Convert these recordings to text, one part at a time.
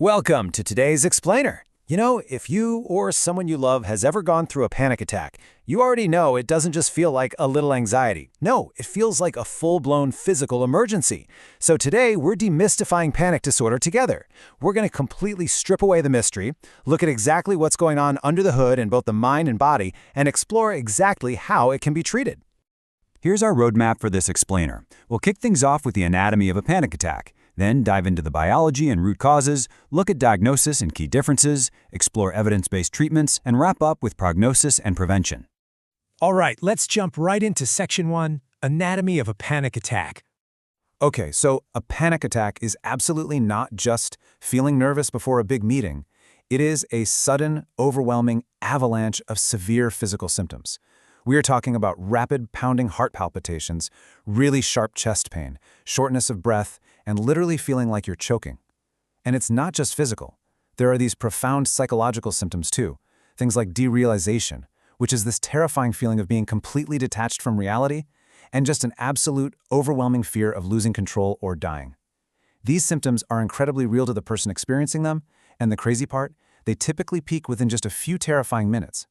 Welcome to today's Explainer. You know, if you or someone you love has ever gone through a panic attack, you already know it doesn't just feel like a little anxiety. No, it feels like a full-blown physical emergency. So today, we're demystifying panic disorder together. We're going to completely strip away the mystery, look at exactly what's going on under the hood in both the mind and body, and explore exactly how it can be treated. Here's our roadmap for this explainer. We'll kick things off with the anatomy of a panic attack, then dive into the biology and root causes, look at diagnosis and key differences, explore evidence-based treatments, and wrap up with prognosis and prevention. All right, let's jump right into Section 1, Anatomy of a Panic Attack. Okay, so a panic attack is absolutely not just feeling nervous before a big meeting. It is a sudden, overwhelming avalanche of severe physical symptoms. We are talking about rapid pounding heart palpitations, really sharp chest pain, shortness of breath, and literally feeling like you're choking. And it's not just physical. There are these profound psychological symptoms too, things like derealization, which is this terrifying feeling of being completely detached from reality, and just an absolute, overwhelming fear of losing control or dying. These symptoms are incredibly real to the person experiencing them, and the crazy part, they typically peak within just a few terrifying minutes.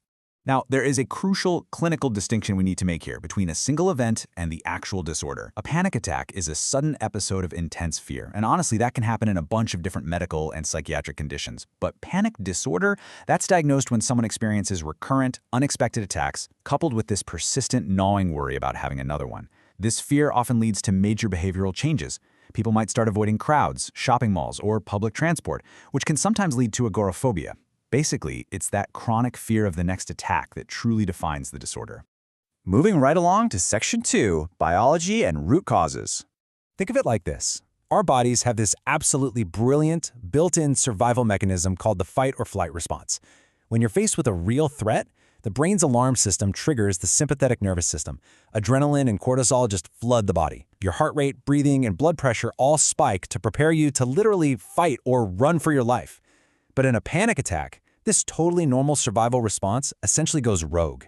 Now, there is a crucial clinical distinction we need to make here between a single event and the actual disorder. A panic attack is a sudden episode of intense fear, and honestly, that can happen in a bunch of different medical and psychiatric conditions. But panic disorder, that's diagnosed when someone experiences recurrent, unexpected attacks, coupled with this persistent, gnawing worry about having another one. This fear often leads to major behavioral changes. People might start avoiding crowds, shopping malls, or public transport, which can sometimes lead to agoraphobia. Basically, it's that chronic fear of the next attack that truly defines the disorder. Moving right along to Section 2, Biology and Root Causes. Think of it like this. Our bodies have this absolutely brilliant, built-in survival mechanism called the fight or flight response. When you're faced with a real threat, the brain's alarm system triggers the sympathetic nervous system. Adrenaline and cortisol just flood the body. Your heart rate, breathing, and blood pressure all spike to prepare you to literally fight or run for your life. But in a panic attack, this totally normal survival response essentially goes rogue.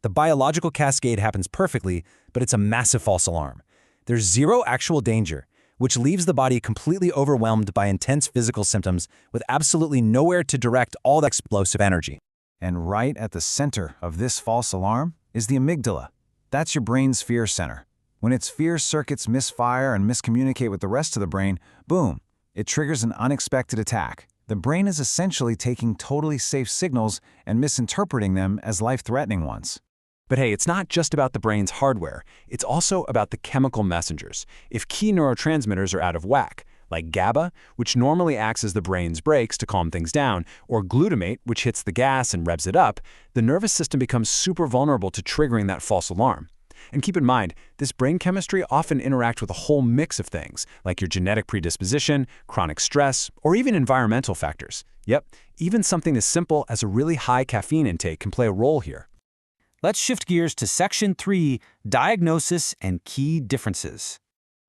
The biological cascade happens perfectly, but it's a massive false alarm. There's zero actual danger, which leaves the body completely overwhelmed by intense physical symptoms with absolutely nowhere to direct all that explosive energy. And right at the center of this false alarm is the amygdala. That's your brain's fear center. When its fear circuits misfire and miscommunicate with the rest of the brain, boom, it triggers an unexpected attack. The brain is essentially taking totally safe signals and misinterpreting them as life-threatening ones. But hey, it's not just about the brain's hardware. It's also about the chemical messengers. If key neurotransmitters are out of whack, like GABA, which normally acts as the brain's brakes to calm things down, or glutamate, which hits the gas and revs it up, the nervous system becomes super vulnerable to triggering that false alarm. And keep in mind, this brain chemistry often interacts with a whole mix of things, like your genetic predisposition, chronic stress, or even environmental factors. Yep, even something as simple as a really high caffeine intake can play a role here. Let's shift gears to Section 3, Diagnosis and Key Differences.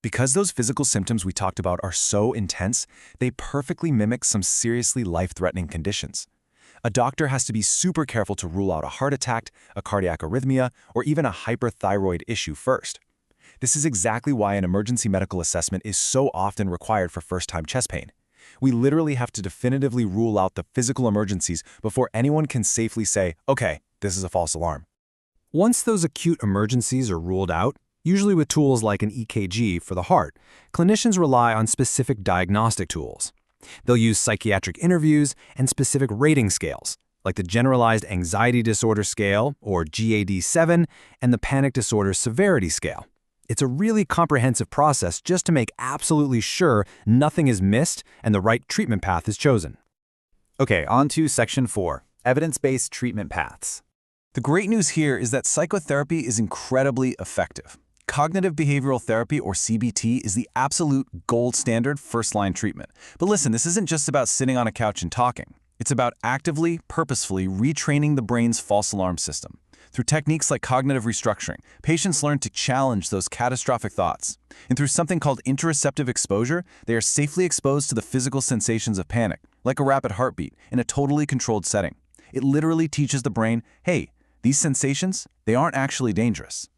Because those physical symptoms we talked about are so intense, they perfectly mimic some seriously life-threatening conditions. A doctor has to be super careful to rule out a heart attack, a cardiac arrhythmia, or even a hyperthyroid issue first. This is exactly why an emergency medical assessment is so often required for first-time chest pain. We literally have to definitively rule out the physical emergencies before anyone can safely say, okay, this is a false alarm. Once those acute emergencies are ruled out, usually with tools like an EKG for the heart, clinicians rely on specific diagnostic tools. They'll use psychiatric interviews and specific rating scales, like the Generalized Anxiety Disorder Scale, or GAD-7, and the Panic Disorder Severity Scale. It's a really comprehensive process just to make absolutely sure nothing is missed and the right treatment path is chosen. Okay, on to Section 4, Evidence-Based Treatment Paths. The great news here is that psychotherapy is incredibly effective. Cognitive behavioral therapy, or CBT, is the absolute gold standard first-line treatment. But listen, this isn't just about sitting on a couch and talking. It's about actively, purposefully retraining the brain's false alarm system. Through techniques like cognitive restructuring, patients learn to challenge those catastrophic thoughts. And through something called interoceptive exposure, they are safely exposed to the physical sensations of panic, like a rapid heartbeat, in a totally controlled setting. It literally teaches the brain, hey, these sensations, they aren't actually dangerous.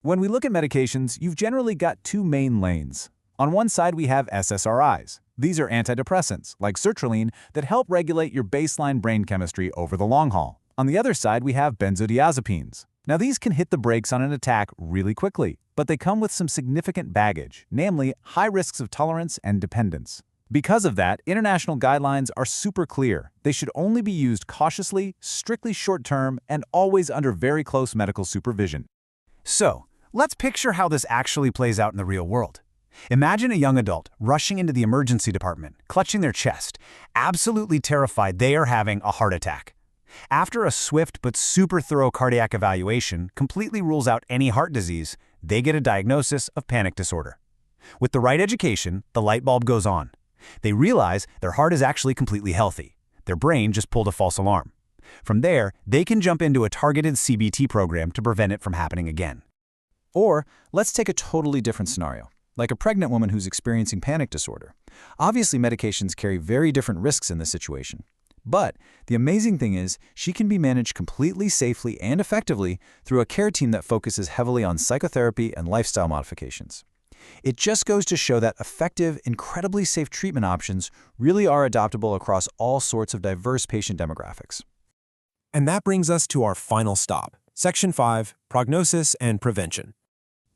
When we look at medications, you've generally got two main lanes. On one side, we have SSRIs. These are antidepressants, like sertraline, that help regulate your baseline brain chemistry over the long haul. On the other side, we have benzodiazepines. Now, these can hit the brakes on an attack really quickly, but they come with some significant baggage, namely high risks of tolerance and dependence. Because of that, international guidelines are super clear. They should only be used cautiously, strictly short-term, and always under very close medical supervision. So, let's picture how this actually plays out in the real world. Imagine a young adult rushing into the emergency department, clutching their chest, absolutely terrified they are having a heart attack. After a swift but super thorough cardiac evaluation completely rules out any heart disease, they get a diagnosis of panic disorder. With the right education, the light bulb goes on. They realize their heart is actually completely healthy. Their brain just pulled a false alarm. From there, they can jump into a targeted CBT program to prevent it from happening again. Or let's take a totally different scenario, like a pregnant woman who's experiencing panic disorder. Obviously, medications carry very different risks in this situation. But the amazing thing is, she can be managed completely safely and effectively through a care team that focuses heavily on psychotherapy and lifestyle modifications. It just goes to show that effective, incredibly safe treatment options really are adoptable across all sorts of diverse patient demographics. And that brings us to our final stop, Section 5, Prognosis and Prevention.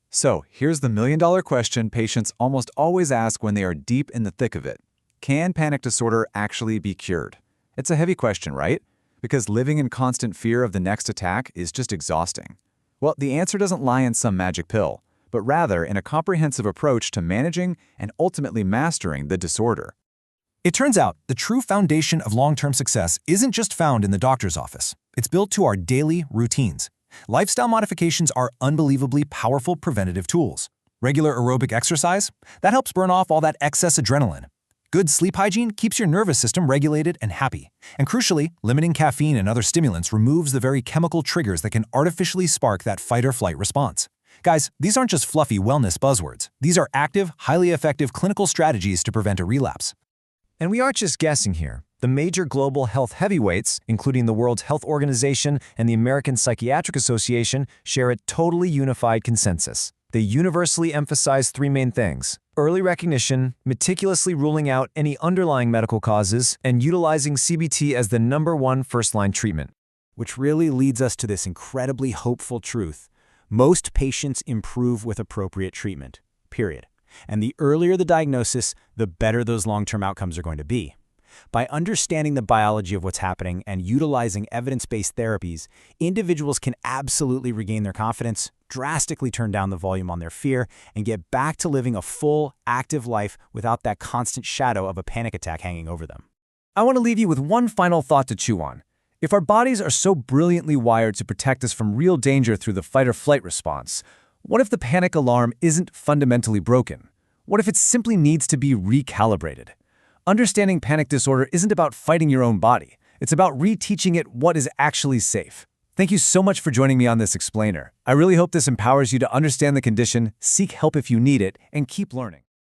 So, here's the million-dollar question patients almost always ask when they are deep in the thick of it. Can panic disorder actually be cured? It's a heavy question, right? Because living in constant fear of the next attack is just exhausting. Well, the answer doesn't lie in some magic pill, but rather in a comprehensive approach to managing and ultimately mastering the disorder. It turns out the true foundation of long-term success isn't just found in the doctor's office. It's built to our daily routines. Lifestyle modifications are unbelievably powerful preventative tools. Regular aerobic exercise, that helps burn off all that excess adrenaline. Good sleep hygiene keeps your nervous system regulated and happy. And crucially, limiting caffeine and other stimulants removes the very chemical triggers that can artificially spark that fight-or-flight response. Guys, these aren't just fluffy wellness buzzwords. These are active, highly effective clinical strategies to prevent a relapse. And we aren't just guessing here. The major global health heavyweights, including the World Health Organization and the American Psychiatric Association, share a totally unified consensus. They universally emphasize three main things: early recognition, meticulously ruling out any underlying medical causes, and utilizing CBT as the #1 first-line treatment. Which really leads us to this incredibly hopeful truth. Most patients improve with appropriate treatment, period. And the earlier the diagnosis, the better those long-term outcomes are going to be. By understanding the biology of what's happening and utilizing evidence-based therapies, individuals can absolutely regain their confidence, drastically turn down the volume on their fear, and get back to living a full, active life without that constant shadow of a panic attack hanging over them. I want to leave you with one final thought to chew on. If our bodies are so brilliantly wired to protect us from real danger through the fight-or-flight response, what if the panic alarm isn't fundamentally broken? What if it simply needs to be recalibrated? Understanding panic disorder isn't about fighting your own body. It's about reteaching it what is actually safe. Thank you so much for joining me on this explainer. I really hope this empowers you to understand the condition, seek help if you need it, and keep learning.